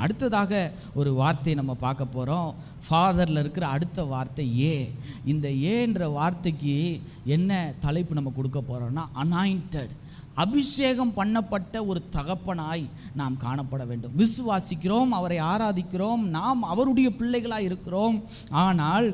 அடுத்ததாக ஒரு வார்த்தை நம்ம பார்க்க போகிறோம். ஃபாதரில் இருக்கிற அடுத்த வார்த்தை ஏ. இந்த ஏன்ற வார்த்தைக்கு என்ன தலைப்பு நம்ம கொடுக்க போகிறோம்னா, அனாயிண்டட், அபிஷேகம் பண்ணப்பட்ட ஒரு தகப்பனாய் நாம் காணப்பட வேண்டும். விசுவாசிக்கிறோம், அவரை ஆராதிக்கிறோம், நாம் அவருடைய பிள்ளைகளாய் இருக்கிறோம். ஆனால்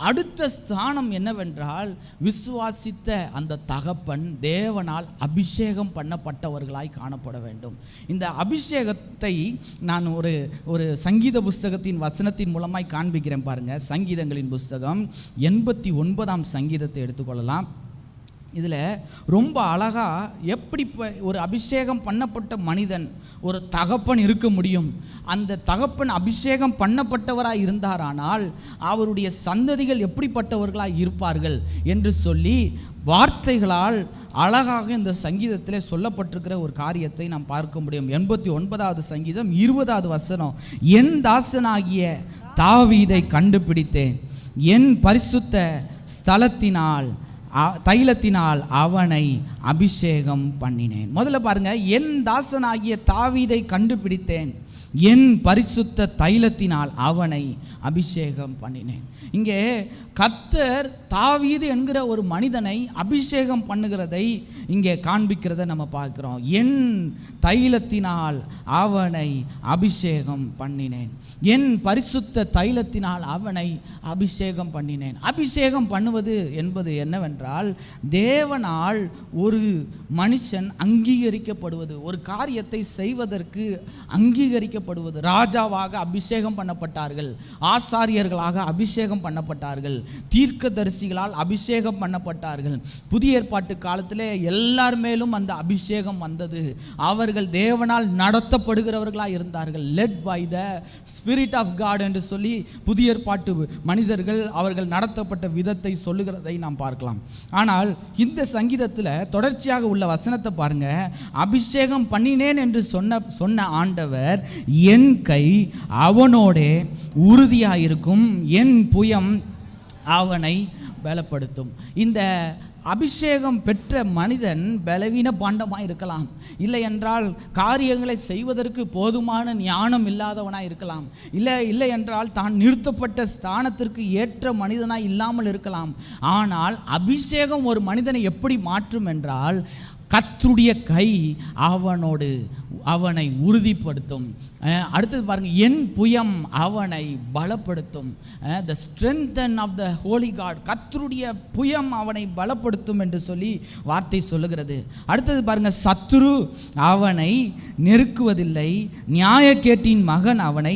அடுத்த ஸ்தானம் என்னவென்றால், விசுவாசித்த அந்த தகப்பன் தேவனால் அபிஷேகம் பண்ணப்பட்டவர்களாய் காணப்பட வேண்டும். இந்த அபிஷேகத்தை நான் ஒரு சங்கீத புஸ்தகத்தின் வசனத்தின் மூலமாய் காண்பிக்கிறேன் பாருங்க. சங்கீதங்களின் புஸ்தகம் 89ஆம் சங்கீதத்தை எடுத்துக்கொள்ளலாம். இதில் ரொம்ப அழகாக எப்படி ஒரு அபிஷேகம் பண்ணப்பட்ட மனிதன், ஒரு தகப்பன் இருக்க முடியும். அந்த தகப்பன் அபிஷேகம் பண்ணப்பட்டவராக இருந்தாரானால் அவருடைய சந்ததிகள் எப்படிப்பட்டவர்களாக இருப்பார்கள் என்று சொல்லி வார்த்தைகளால் அழகாக இந்த சங்கீதத்தில் சொல்லப்பட்டிருக்கிற ஒரு காரியத்தை நாம் பார்க்க முடியும். 89வது சங்கீதம் 20வது வசனம், என் தாசனாகிய தாவீதை கண்டுபிடித்தேன், என் பரிசுத்த ஸ்தலத்தினால் தைலத்தினால் அவனை அபிஷேகம் பண்ணினேன். முதல்ல பாருங்க, என் தாசனாகிய தாவீதை கண்டுபிடித்தேன், என் பரிசுத்த தைலத்தினால் அவனை அபிஷேகம் பண்ணினேன். இங்கே கர்த்தர் தாவீது என்கிற ஒரு மனிதனை அபிஷேகம் பண்ணுகிறதை இங்கே காண்பிக்கிறத நம்ம பார்க்கிறோம். என் தைலத்தினால் அவனை அபிஷேகம் பண்ணினேன், என் பரிசுத்த தைலத்தினால் அவனை அபிஷேகம் பண்ணினேன். அபிஷேகம் பண்ணுவது என்பது என்னவென்றால், தேவனால் ஒரு மனுஷன் அங்கீகரிக்கப்படுவது, ஒரு காரியத்தை செய்வதற்கு அங்கீகரிக்கப்படுவது. ராஜாவாக அபிஷேகம் பண்ணப்பட்டார்கள், ஆசாரியர்களாக அபிஷேகம் பண்ணப்பட்டார்கள், தீர்க்கதரிசிகளால் அபிஷேகம் பண்ணப்பட்டார்கள். புதிய ஏற்பாட்டு காலத்திலே எல்லார் மேலும் அந்த அபிஷேகம் வந்தது. அவர்கள் தேவனால் நடத்தப்படுகிறவர்களாக இருந்தார்கள். Led by the spirit of God என்று சொல்லி புதிய ஏற்பாட்டு மனிதர்கள் அவர்கள் நடத்தப்பட்ட விதத்தை சொல்லுகிறதை நாம் பார்க்கலாம். ஆனால் இந்த சங்கீதத்தில் தொடர்ச்சியாக உள்ள வசனத்தை பாருங்க. அபிஷேகம் பண்ணினேன் என்று சொன்ன ஆண்டவர், என் கை அவனோடே உறுதியாயிருக்கும், என் புயம் அவனை பலப்படுத்தும். இந்த அபிஷேகம் பெற்ற மனிதன் பலவீன பாண்டமாக இருக்கலாம், இல்லை என்றால் காரியங்களை செய்வதற்கு போதுமான ஞானம் இல்லாதவனாக இருக்கலாம், இல்லை என்றால் தான் நிறுத்தப்பட்ட ஸ்தானத்திற்கு ஏற்ற மனிதனாக இல்லாமல் இருக்கலாம். ஆனால் அபிஷேகம் ஒரு மனிதனை எப்படி மாற்றும் என்றால், கர்த்தருடைய கை அவனை உறுதிப்படுத்தும். அடுத்தது பாருங்க, என் புயம் அவனை பலப்படுத்தும். The strengthen of the Holy God, கர்த்தருடைய புயம் அவனை பலப்படுத்தும் என்று சொல்லி வார்த்தை சொல்லுகிறது. அடுத்தது பாருங்க, சத்துரு அவனை நெருக்குவதில்லை, நியாயக்கேட்டின் மகன் அவனை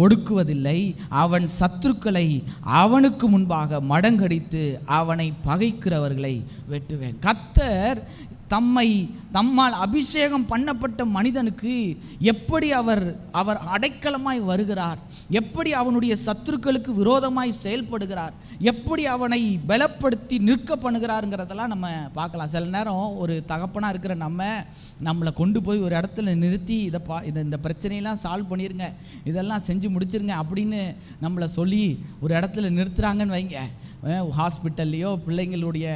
ஒடுக்குவதில்லை, அவன் சத்துருக்களை அவனுக்கு முன்பாக மடங்கடித்து அவனை பகைக்கிறவர்களை வெட்டுவேன். கர்த்தர் தம்மால் அபிஷேகம் பண்ணப்பட்ட மனிதனுக்கு எப்படி அவர் அடைக்கலமாய் வருகிறார், எப்படி அவனுடைய சத்துருக்களுக்கு விரோதமாய் செயல்படுகிறார், எப்படி அவனை பலப்படுத்தி நிற்க பண்ணுகிறாருங்கிறதெல்லாம் நம்ம பார்க்கலாம். சில நேரம் ஒரு தகப்பனாக இருக்கிற நம்மளை கொண்டு போய் ஒரு இடத்துல நிறுத்தி இந்த பிரச்சனையெல்லாம் சால்வ் பண்ணிடுங்க, இதெல்லாம் செஞ்சு முடிச்சிருங்க அப்படின்னு நம்மளை சொல்லி ஒரு இடத்துல நிறுத்துகிறாங்கன்னு வைங்க. ஹாஸ்பிட்டல்லையோ, பிள்ளைங்களுடைய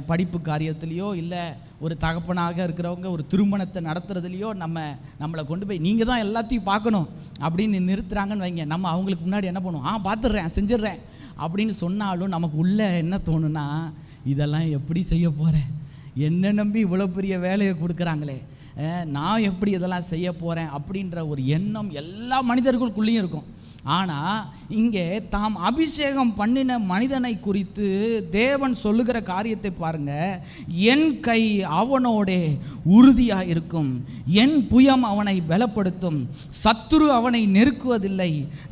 படிப்பு காரியத்துலேயோ, இல்லை ஒரு தகப்பனாக இருக்கிறவங்க ஒரு திருமணத்தை நடத்துறதுலையோ நம்மளை கொண்டு போய் நீங்கள் தான் எல்லாத்தையும் பார்க்கணும் அப்படின்னு நிறுத்துறாங்கன்னு வைங்க. நம்ம அவங்களுக்கு முன்னாடி என்ன பண்ணுவோம், பார்த்துடுறேன், செஞ்சிடுறேன் அப்படின்னு சொன்னாலும் நமக்கு உள்ளே என்ன தோணுன்னா, இதெல்லாம் எப்படி செய்ய போகிறேன், என்ன நம்பி இவ்வளோ பெரிய வேலையை கொடுக்குறாங்களே, நான் எப்படி இதெல்லாம் செய்ய போகிறேன் அப்படின்ற ஒரு எண்ணம் எல்லா மனிதர்களுக்குள்ளேயும் இருக்கும். ஆனால் இங்கே தாம் அபிஷேகம் பண்ணின மனிதனை குறித்து தேவன் சொல்லுகிற காரியத்தை பாருங்க. என் கை அவனோடே உறுதியாக இருக்கும், என் புயம் அவனை பலப்படுத்தும், சத்துரு அவனை நெருக்குவதில்லை,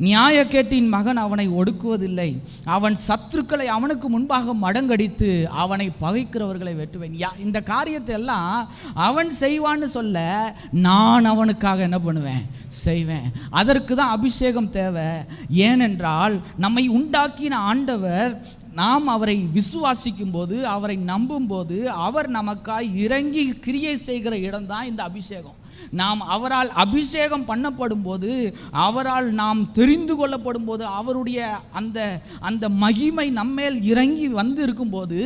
நியாயக்கேட்டின் மகன் அவனை ஒடுக்குவதில்லை, அவன் சத்துருக்களை அவனுக்கு முன்பாக மடங்கடித்து அவனை பகைக்கிறவர்களை வெட்டுவேன். இந்த காரியத்தை எல்லாம் அவன் செய்வான்னு சொல்ல, நான் அவனுக்காக என்ன பண்ணுவேன், செய்வேன். அதற்கு தான் அபிஷேகம் தேவை. ஏனென்றால் நம்மை உண்டாக்கின ஆண்டவர், நாம் அவரை விசுவாசிக்கும் போது, அவரை நம்பும் போது அவர் நமக்காய் இறங்கி கிரியை செய்கிற இடம்தான் இந்த அபிஷேகம். நாம் அவரால் அபிஷேகம் பண்ணப்படும் போது, அவரால் நாம் தெரிந்து கொள்ளப்படும் போது, அவருடைய அந்த அந்த மகிமை நம்மேல் இறங்கி வந்து இருக்கும்போது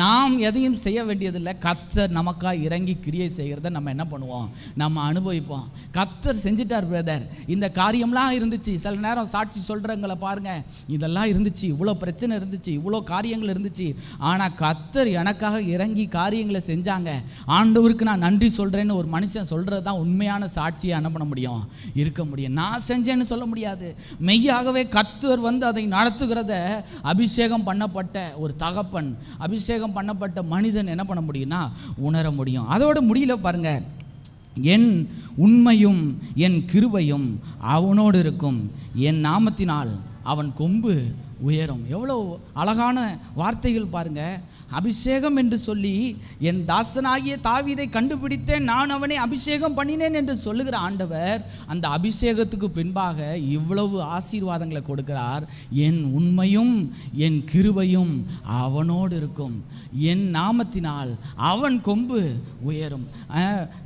நாம் எதையும் செய்ய வேண்டியதில்லை. கர்த்தர் நமக்காக இறங்கி கிரியை செய்கிறத நம்ம என்ன பண்ணுவோம், நம்ம அனுபவிப்போம். கர்த்தர் செஞ்சிட்டார் பிரதர், இந்த காரியம்லாம் இருந்துச்சு. சில நேரம் சாட்சி சொல்கிறவங்களை பாருங்கள், இதெல்லாம் இருந்துச்சு, இவ்வளோ பிரச்சனை இருந்துச்சு, இவ்வளோ காரியங்கள் இருந்துச்சு, ஆனால் கர்த்தர் எனக்காக இறங்கி காரியங்களை செஞ்சாங்க, ஆண்டவருக்கு நான் நன்றி சொல்கிறேன்னு ஒரு மனுஷன் சொல்கிறது தான் உண்மையான சாட்சியை என்ன பண்ண முடியும், இருக்க முடியும். நான் செஞ்சேன்னு சொல்ல முடியாது. மெய்யாகவே கர்த்தர் வந்து அதை நடத்துகிறத அபிஷேகம் பண்ணப்பட்ட ஒரு தகப்பன், அபிஷேகம் பண்ணப்பட்ட மனிதன் என்ன பண்ண முடியும்னா உணர முடியும். அதோட முடியல பாருங்க, என் உண்மையும் என் கிருபையும் அவனோடு இருக்கும், என் நாமத்தினால் அவன் கொம்பு உயரும். எவ்வளோ அழகான வார்த்தைகள் பாருங்க. அபிஷேகம் என்று சொல்லி என் தாசனாகிய தாவீதை கண்டுபிடித்தேன், நான் அவனை அபிஷேகம் பண்ணினேன் என்று சொல்லுகிற ஆண்டவர் அந்த அபிஷேகத்துக்கு பின்பாக இவ்வளவு ஆசீர்வாதங்களை கொடுக்கிறார். என் உண்மையும் என் கிருபையும் அவனோடு இருக்கும், என் நாமத்தினால் அவன் கொம்பு உயரும்.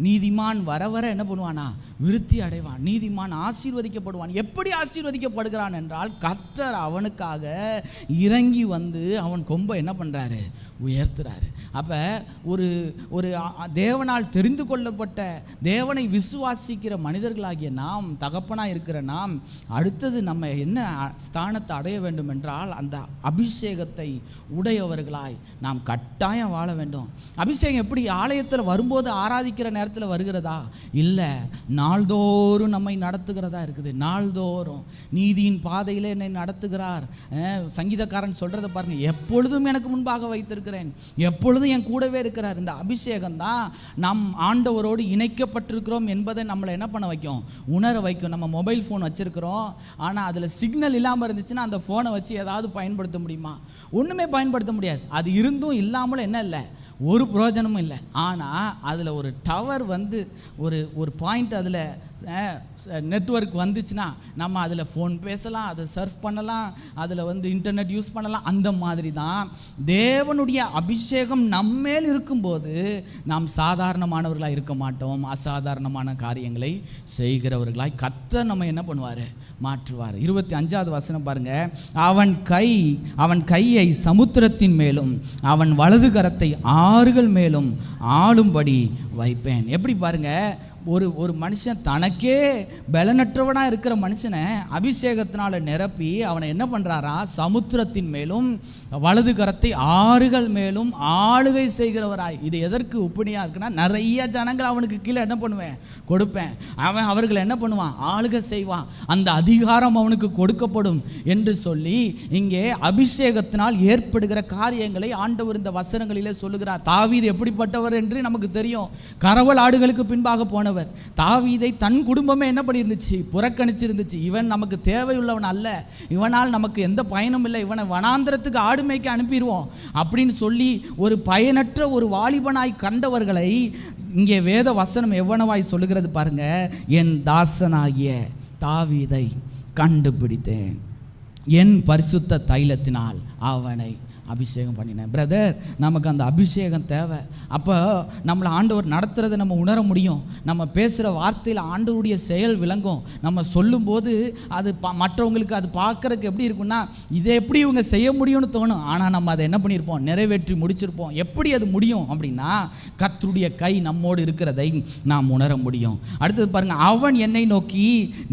நீதிமான் வர வர என்ன பண்ணுவானா, விருத்தி அடைவான். நீதிமான் ஆசீர்வதிக்கப்படுவான். எப்படி ஆசீர்வதிக்கப்படுகிறான் என்றால், கர்த்தர் அவனுக்காக இறங்கி வந்து அவன் கொம்பை என்ன பண்ணுறாரு, உயர்த்துறாரு. அப்போ ஒரு ஒரு தேவனால் தெரிந்து கொள்ளப்பட்ட, தேவனை விசுவாசிக்கிற மனிதர்களாகிய நாம், தகப்பனாக இருக்கிற நாம், அடுத்தது நம்ம என்ன ஸ்தானத்தை அடைய வேண்டும் என்றால், அந்த அபிஷேகத்தை உடையவர்களாய் நாம் கட்டாயம் வாழ வேண்டும். அபிஷேகம் எப்படி ஆலயத்தில் வரும்போது ஆராதிக்கிற நேரத்தில் வருகிறதா? இல்லை, நாள்தோறும் நம்மை நடத்துகிறதா இருக்குது. நாள்தோறும் நீதியின் பாதையில் என்னை நடத்துகிறார். சங்கீதக்காரன் சொல்கிறத பாருங்கள், எப்பொழுதும் எனக்கு முன்பாக வைத்திருக்கிறேன், எப்பொழுதும் என் கூடவே இருக்கிறார். இந்த அபிஷேகம் தான் நம் ஆண்டவரோடு இணைக்கப்பட்டிருக்கிறோம் என்பதை நம்மளை என்ன பண்ண வைக்கும், உணர வைக்கும். நம்ம மொபைல் ஃபோன் வச்சுருக்கிறோம், ஆனால் அதில் சிக்னல் இல்லாமல் இருந்துச்சுன்னா அந்த ஃபோனை வச்சு ஏதாவது பயன்படுத்த முடியுமா? ஒன்றுமே பயன்படுத்த முடியாது. அது இருந்தும் இல்லாமலும் என்ன இல்லை, ஒரு பிரயோஜனமும் இல்லை. ஆனால் அதில் ஒரு டவர் வந்து ஒரு பாயிண்ட் அதில் நெட்வொர்க் வந்துச்சுன்னா நம்ம அதில் ஃபோன் பேசலாம், அதை சர்ஃப் பண்ணலாம், அதில் வந்து இன்டர்நெட் யூஸ் பண்ணலாம். அந்த மாதிரி தான் தேவனுடைய அபிஷேகம் நம்மேல் இருக்கும்போது நாம் சாதாரணமானவர்களாக இருக்க மாட்டோம், அசாதாரணமான காரியங்களை செய்கிறவர்களாய் கர்த்தர் நம்ம என்ன பண்ணுவார், மாற்றுவார். 25வது வசனம் பாருங்க, அவன் கையை சமுத்திரத்தின் மேலும் அவன் வலது கரத்தை ஆறுகள் மேலும் ஆளும்படி வைப்பேன். எப்படி பாருங்க, ஒரு மனுஷன் தனக்கே பலனற்றவனாக இருக்கிற மனுஷனை அபிஷேகத்தினால நிரப்பி அவனை என்ன பண்ணுறாரா, சமுத்திரத்தின் மேலும் வலது கரத்தை ஆறுகள் மேலும் ஆளுகை செய்கிறவராய். இது எதற்கு ஒப்பனையாக இருக்குன்னா, நிறைய ஜனங்கள் அவனுக்கு கீழே என்ன பண்ணுவேன், கொடுப்பேன். அவன் அவர்கள் என்ன பண்ணுவான், ஆளுகை செய்வான். அந்த அதிகாரம் அவனுக்கு கொடுக்கப்படும் என்று சொல்லி இங்கே அபிஷேகத்தினால் ஏற்படுகிற காரியங்களை ஆண்டவர் இந்த வசனங்களிலே சொல்லுகிறார். தாவீது எப்படிப்பட்டவர் என்று நமக்கு தெரியும். கரவல் ஆடுகளுக்கு பின்பாக போனவர். தாவீதை தன் குடும்பமே என்ன பண்ணியிருந்துச்சு, புறக்கணிச்சிருந்துச்சு. இவன் நமக்கு தேவையுள்ளவன் அல்ல, இவனால் நமக்கு எந்த பயனும் இல்லை, இவனை வனாந்திரத்துக்கு ஆடு மேய்க்க அனுப்பிடுவோம் அப்படின்னு சொல்லி ஒரு பயனற்ற ஒரு வாலிபனாய் கண்டவர்களை இங்கே வேத வசனம் எவ்வளவாய் சொல்லுகிறது பாருங்க. என் தாசனாகிய தாவீதை கண்டுபிடித்தேன், என் பரிசுத்த தைலத்தினால் அவனை அபிஷேகம் பண்ணினேன். பிரதர், நமக்கு அந்த அபிஷேகம் தேவை. அப்போ நம்மளை ஆண்டவர் நடத்துறதை நம்ம உணர முடியும். நம்ம பேசுகிற வார்த்தையில் ஆண்டவருடைய செயல் விளங்கும். நம்ம சொல்லும்போது அது மற்றவங்களுக்கு அது பார்க்குறதுக்கு எப்படி இருக்குன்னா, இதை எப்படி இவங்க செய்ய முடியும்னு தோணும். ஆனால் நம்ம அதை என்ன பண்ணியிருப்போம், நிறைவேற்றி முடிச்சிருப்போம். எப்படி அது முடியும் அப்படின்னா, கர்த்தருடைய கை நம்மோடு இருக்கிறதை நாம் உணர முடியும். அடுத்தது பாருங்கள், அவன் என்னை நோக்கி,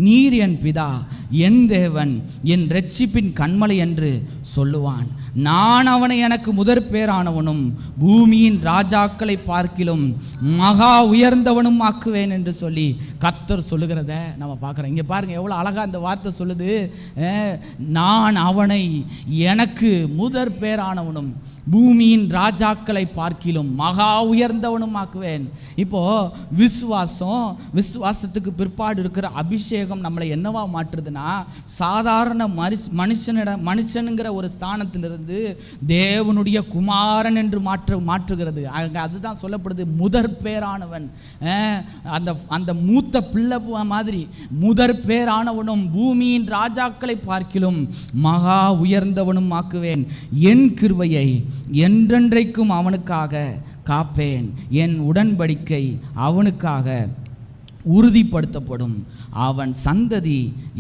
நீர் என் பிதா, என் தேவன், என் இரட்சிப்பின் கண்மலை என்று சொல்லுவான். நான் அவனை எனக்கு முதற் பேரானவனும் பூமியின் ராஜாக்களை பார்க்கிலும் மகா உயர்ந்தவனும் ஆக்குவேன் என்று சொல்லி கர்த்தர் சொல்லுகிறத நம்ம பார்க்குறோம். இங்கே பாருங்கள், எவ்வளோ அழகாக இந்த வார்த்தை சொல்லுது. நான் அவனை எனக்கு முதற் பேரானவனும் பூமியின் ராஜாக்களை பார்க்கிலும் மகா உயர்ந்தவனும் ஆக்குவேன். இப்போது விசுவாசத்துக்கு பிற்பாடு இருக்கிற அபிஷேகம் நம்மளை என்னவா மாற்றுதுன்னா, சாதாரண மனுஷனுங்கிற ஒரு ஸ்தானத்திலிருந்து தேவனுடைய குமாரன் என்று மாற்றுகிறது. அதுதான் சொல்லப்படுது, முதற் பேரானவன். அந்த மூத்த பிள்ளை மாதிரி முதற் பேரானவனும் பூமியின் ராஜாக்களை பார்க்கிலும் மகா உயர்ந்தவனும் ஆக்குவேன். என் கிருபையை என்றென்றைக்கும் அவனுக்காக காப்பேன், என் உடன்படிக்கை அவனுக்காக உறுதிப்படுத்தப்படும். அவன் சந்ததி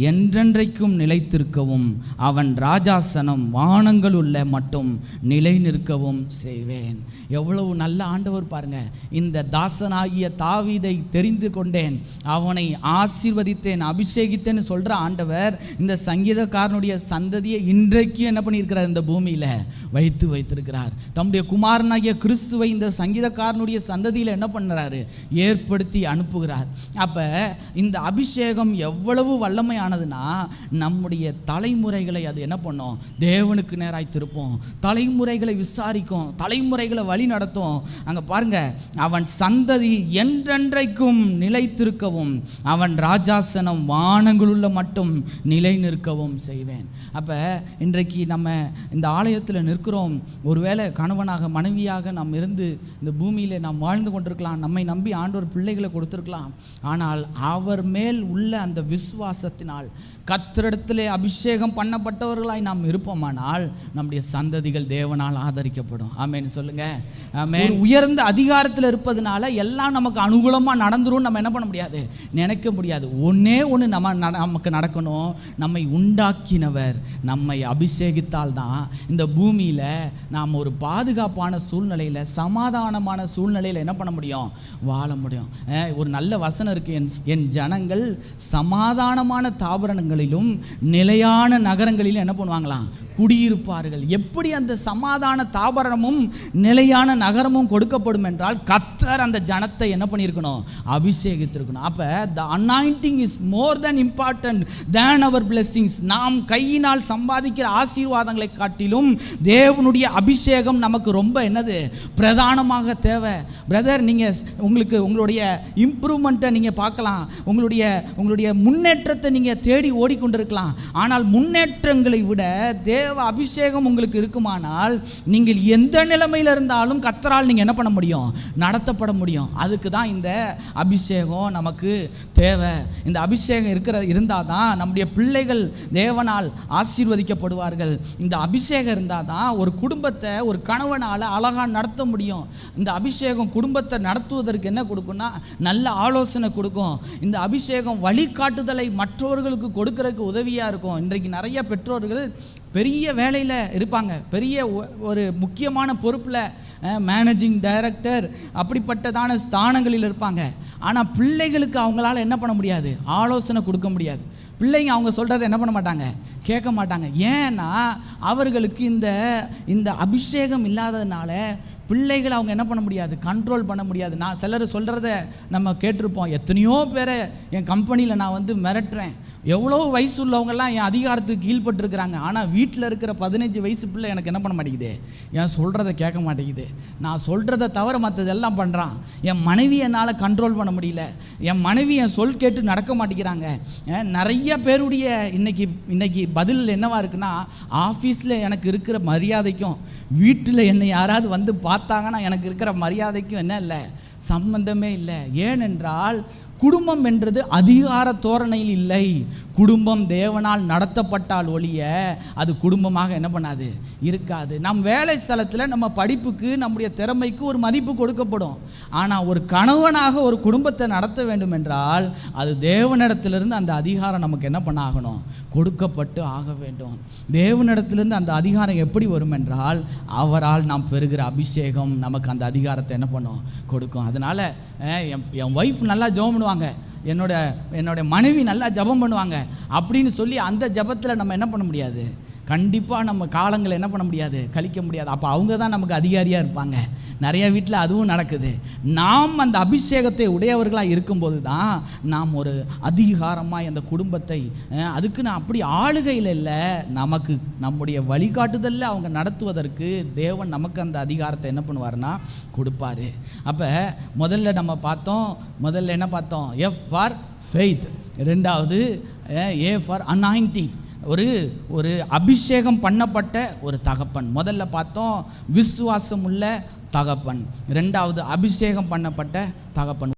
என்றென்றைக்கும் நிலைத்திருக்கவும் அவன் ராஜாசனம் வானங்கள் உள்ள மட்டும் நிலை நிற்கவும் செய்வேன். எவ்வளவு நல்ல ஆண்டவர் பாருங்க. இந்த தாசனாகிய தாவீதை தெரிந்து கொண்டேன், அவனை ஆசீர்வதித்தேன், அபிஷேகித்தேன்னு சொல்ற ஆண்டவர் இந்த சங்கீதக்காரனுடைய சந்ததியை இன்றைக்கு என்ன பண்ணியிருக்கிறார்? இந்த பூமியில வைத்திருக்கிறார். தம்முடைய குமாரனாகிய கிறிஸ்துவை இந்த சங்கீதக்காரனுடைய சந்ததியில் என்ன பண்ணுறாரு? ஏற்படுத்தி அனுப்புகிறார். அப்போ இந்த அபிஷேகம் எவ்வளவு வல்லமையானதுன்னா, நம்முடைய தலைமுறைகளை அது என்ன பண்ணும்? தேவனுக்கு நேராய் திருப்போம், தலைமுறைகளை விசாரிக்கும், தலைமுறைகளை வழி நடத்தும். அங்கே பாருங்க, அவன் சந்ததி என்றென்றைக்கும் நிலைத்திருக்கவும் அவன் ராஜாசனம் வானங்களுள்ள மட்டும் நிலை நிற்கவும் செய்வேன். அப்போ இன்றைக்கு நம்ம இந்த ஆலயத்தில் நிற்கிறோம். ஒருவேளை கணவனாக மனைவியாக நாம் இருந்து இந்த பூமியில் நாம் வாழ்ந்து கொண்டிருக்கலாம், நம்மை நம்பி ஆண்டவர் பிள்ளைகளை கொடுத்துருக்கலாம். ஆனால் அவர் மேல் உள்ள அந்த விசுவாசத்தினால் கர்த்தரிடத்திலே அபிஷேகம் பண்ணப்பட்டவர்களாய் நாம் இருப்போமானால் நம்முடைய சந்ததிகள் தேவனால் ஆதரிக்கப்படும். ஆமென் சொல்லுங்க. ஆமென். உயர்ந்த அதிகாரத்தில் இருப்பதனால எல்லாம் நமக்கு அனுகூலமாக நடந்துரும் நம்ம என்ன பண்ண முடியாது? நினைக்க முடியாது. ஒன்னே ஒன்று நமக்கு நடக்கணும். நம்மை உண்டாக்கினவர் நம்மை அபிஷேகித்தால் தான் இந்த பூமியில் நாம் ஒரு பாதுகாப்பான சூழ்நிலையில், சமாதானமான சூழ்நிலையில் என்ன பண்ண முடியும்? வாழ முடியும். ஒரு நல்ல வசனம் இருக்கு, என் ஜனங்கள் சமாதானமான தாபரணங்களிலும் நிலையான நகரங்களிலும் என்ன பண்ணுவாங்களாம்? குடியிருப்பார்கள். எப்படி அந்த சமாதான தாபரணமும் நிலையான நகரமும் கொடுக்கப்படும் என்றால் கர்த்தர் அந்த ஜனத்தை என்ன பண்ணியிருக்கணும்? அபிஷேகித்திருக்கணும். அப்போ the anointing is more than important than our blessings. நாம் கையினால் சம்பாதிக்கிற ஆசீர்வாதங்களை காட்டிலும் தேவனுடைய அபிஷேகம் நமக்கு ரொம்ப என்னது? பிரதானமாக தேவை. பிரதர், நீங்கள் உங்களுடைய இம்ப்ரூவ்மெண்ட்டை நீங்கள் பார்க்கலாம், உங்களுடைய முன்னேற்றத்தை நீங்கள் தேடி ஓடிக்கொண்டிருக்கலாம். ஆனால் முன்னேற்றங்களை விட தேவ அபிஷேகம் உங்களுக்கு இருக்குமானால் நீங்கள் எந்த நிலைமையில் இருந்தாலும் கர்த்தரால் நீங்கள் என்ன பண்ண முடியும்? நடத்தப்பட முடியும். அதுக்கு தான் இந்த அபிஷேகம் நமக்கு தேவை. இந்த அபிஷேகம் இருந்தால் தான் நம்முடைய பிள்ளைகள் தேவனால் ஆசீர்வதிக்கப்படுவார்கள். இந்த அபிஷேகம் இருந்தால் தான் ஒரு குடும்பத்தை ஒரு கணவனால் அழகாக நடத்த முடியும். இந்த அபிஷேகம் குடும்பத்தை நடத்துவதற்கு என்ன கொடுக்கும்னா நல்ல ஆலோசனை கொடுக்கும். இந்த அபிஷேகம் வழிகாட்டுதலை மற்றவர்களுக்கு கொடுக்கறதுக்கு உதவியாக இருக்கும். இன்றைக்கு நிறைய பெற்றோர்கள் பெரிய வேலையில் இருப்பாங்க, பெரிய ஒரு முக்கியமான பொறுப்பில், மேனேஜிங் டைரக்டர் அப்படிப்பட்டதான ஸ்தானங்களில் இருப்பாங்க. ஆனால் பிள்ளைகளுக்கு அவங்களால என்ன பண்ண முடியாது? ஆலோசனை கொடுக்க முடியாது. பிள்ளைங்க அவங்க சொல்கிறத என்ன பண்ண மாட்டாங்க? கேட்க மாட்டாங்க. ஏன்னா அவர்களுக்கு இந்த அபிஷேகம் இல்லாததுனால பிள்ளைகளை அவங்க என்ன பண்ண முடியாது? கண்ட்ரோல் பண்ண முடியாது. நான் சிலர் சொல்கிறத நம்ம கேட்டிருப்போம். எத்தனையோ பேரை என் கம்பெனியில் நான் வந்து மிரட்டுறேன். எவ்வளோ வயசு உள்ளவங்கெல்லாம் என் அதிகாரத்துக்கு கீழ்பட்டுருக்குறாங்க. ஆனால் வீட்டில் இருக்கிற 15 வயசு பிள்ளை எனக்கு என்ன பண்ண மாட்டேங்குது? என் சொல்கிறத கேட்க மாட்டேங்குது. நான் சொல்கிறத தவிர மற்றதெல்லாம் பண்ணுறான். என் மனைவி என்னால் கண்ட்ரோல் பண்ண முடியல. என் மனைவி என் சொல் கேட்டு நடக்க மாட்டேங்கிறாங்க. நிறைய பேருடைய இன்னைக்கு பதில் என்னவா இருக்குன்னா, ஆஃபீஸில் எனக்கு இருக்கிற மரியாதைக்கும் வீட்டில் என்னை யாராவது வந்து பார்த்தாங்கன்னா எனக்கு இருக்கிற மரியாதைக்கும் என்ன இல்லை? சம்பந்தமே இல்லை. ஏனென்றால் குடும்பம் என்றது அதிகார தோரணையில் இல்லை. குடும்பம் தேவனால் நடத்தப்பட்டால் ஒழிய அது குடும்பமாக என்ன பண்ணாது? இருக்காது. நம் வேலை ஸ்தலத்தில் நம்ம படிப்புக்கு, நம்முடைய திறமைக்கு ஒரு மதிப்பு கொடுக்கப்படும். ஆனால் ஒரு கணவனாக ஒரு குடும்பத்தை நடத்த வேண்டும் என்றால் அது தேவனிடத்திலிருந்து அந்த அதிகாரம் நமக்கு என்ன பண்ண ஆகணும்? கொடுக்கப்பட்டு ஆக வேண்டும். தேவனிடத்திலிருந்து அந்த அதிகாரம் எப்படி வரும் என்றால் அவரால் நாம் பெறுகிற அபிஷேகம் நமக்கு அந்த அதிகாரத்தை என்ன பண்ணும்? கொடுக்கும். அதனால் என் ஒய்ஃப் நல்லா ஜெபம் பண்ணுவாங்க, என்னோட மனைவி நல்லா ஜெபம் பண்ணுவாங்க அப்படின்னு சொல்லி அந்த ஜெபத்தில் நம்ம என்ன பண்ண முடியாது? கண்டிப்பாக நம்ம காலங்களை என்ன பண்ண முடியாது? கழிக்க முடியாது. அப்போ அவங்க தான் நமக்கு அதிகாரியாக இருப்பாங்க. நிறைய வீட்டில் அதுவும் நடக்குது. நாம் அந்த அபிஷேகத்தை உடையவர்களாக இருக்கும்போது தான் நாம் ஒரு அதிகாரமாக அந்த குடும்பத்தை, அதுக்கு நான் அப்படி ஆளுகையில் இல்லை, நமக்கு நம்முடைய வழிகாட்டுதலில் அவங்க நடத்துவதற்கு தேவன் நமக்கு அந்த அதிகாரத்தை என்ன பண்ணுவார்னா கொடுப்பார். அப்போ முதல்ல என்ன பார்த்தோம்? எஃப் ஃபார் ஃபெய்த், ரெண்டாவது ஏ ஃபார் அனாயிண்டிங், ஒரு அபிஷேகம் பண்ணப்பட்ட ஒரு தகப்பன். முதல்ல பார்த்தோம் விசுவாசம் உள்ள தகப்பன், ரெண்டாவது அபிஷேகம் பண்ணப்பட்ட தகப்பன்.